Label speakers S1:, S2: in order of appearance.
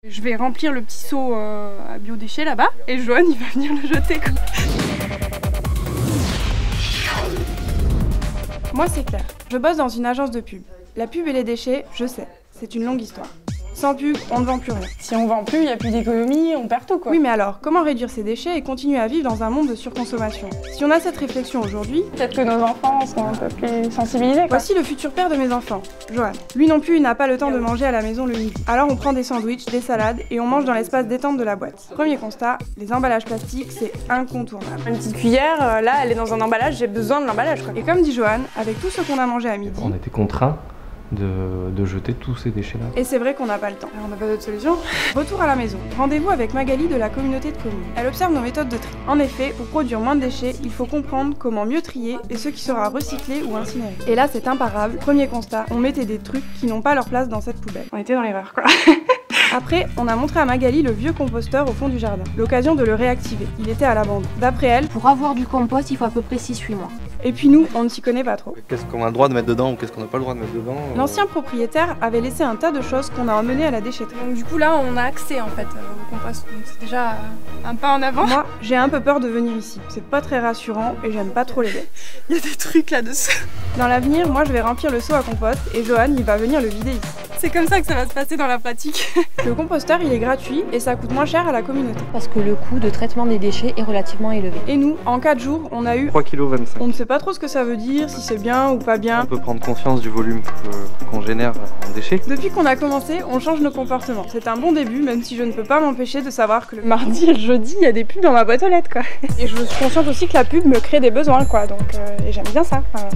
S1: Je vais remplir le petit seau à biodéchets là-bas et Johan il va venir le jeter quoi. Moi c'est clair, je bosse dans une agence de pub. La pub et les déchets, je sais, c'est une longue histoire. Sans pub, on ne vend plus rien.
S2: Si on vend plus, il n'y a plus d'économie, on perd tout quoi.
S1: Oui mais alors, comment réduire ces déchets et continuer à vivre dans un monde de surconsommation? Si on a cette réflexion aujourd'hui,
S2: peut-être que nos enfants seront un peu plus sensibilisés quoi.
S1: Voici le futur père de mes enfants, Johan. Lui non plus, il n'a pas le temps de manger à la maison le midi. Alors on prend des sandwichs, des salades et on mange dans l'espace détente de la boîte. Premier constat, les emballages plastiques, c'est incontournable.
S2: Une petite cuillère, là, elle est dans un emballage, j'ai besoin de l'emballage quoi.
S1: Et comme dit Johan, avec tout ce qu'on a mangé à midi,
S3: on était contraints de jeter tous ces déchets-là.
S1: Et c'est vrai qu'on n'a pas le temps. Alors on n'a pas d'autre solution. Retour à la maison. Rendez-vous avec Magali de la communauté de communes. Elle observe nos méthodes de tri. En effet, pour produire moins de déchets, il faut comprendre comment mieux trier et ce qui sera recyclé ou incinéré. Et là, c'est imparable. Premier constat, on mettait des trucs qui n'ont pas leur place dans cette poubelle.
S2: On était dans l'erreur quoi.
S1: Après, on a montré à Magali le vieux composteur au fond du jardin. L'occasion de le réactiver. Il était à l'abandon. D'après elle,
S4: pour avoir du compost, il faut à peu près 6-8 mois.
S1: Et puis nous, on ne s'y connaît pas trop.
S5: Qu'est-ce qu'on a le droit de mettre dedans ou qu'est-ce qu'on n'a pas le droit de mettre dedans
S1: L'ancien propriétaire avait laissé un tas de choses qu'on a emmenées à la déchetterie.
S2: Donc du coup là, on a accès en fait au compost. Donc c'est déjà un pas en avant.
S1: Moi, j'ai un peu peur de venir ici. C'est pas très rassurant et j'aime pas trop les bêtes.
S2: Il y a des trucs là-dessous.
S1: Dans l'avenir, moi je vais remplir le seau à compost et Johan il va venir le vider ici.
S2: C'est comme ça que ça va se passer dans la pratique.
S1: Le composteur il est gratuit et ça coûte moins cher à la communauté.
S4: Parce que le coût de traitement des déchets est relativement élevé.
S1: Et nous, en 4 jours, on a eu
S5: 3,25 kg.
S1: On ne sait pas trop ce que ça veut dire, si c'est bien ou pas bien.
S5: On peut prendre conscience du volume qu'on génère en déchets.
S1: Depuis qu'on a commencé, on change nos comportements. C'est un bon début, même si je ne peux pas m'empêcher de savoir que le
S2: mardi et le jeudi, il y a des pubs dans ma boîte aux lettres quoi. Et je suis consciente aussi que la pub me crée des besoins quoi, donc et j'aime bien ça. Enfin...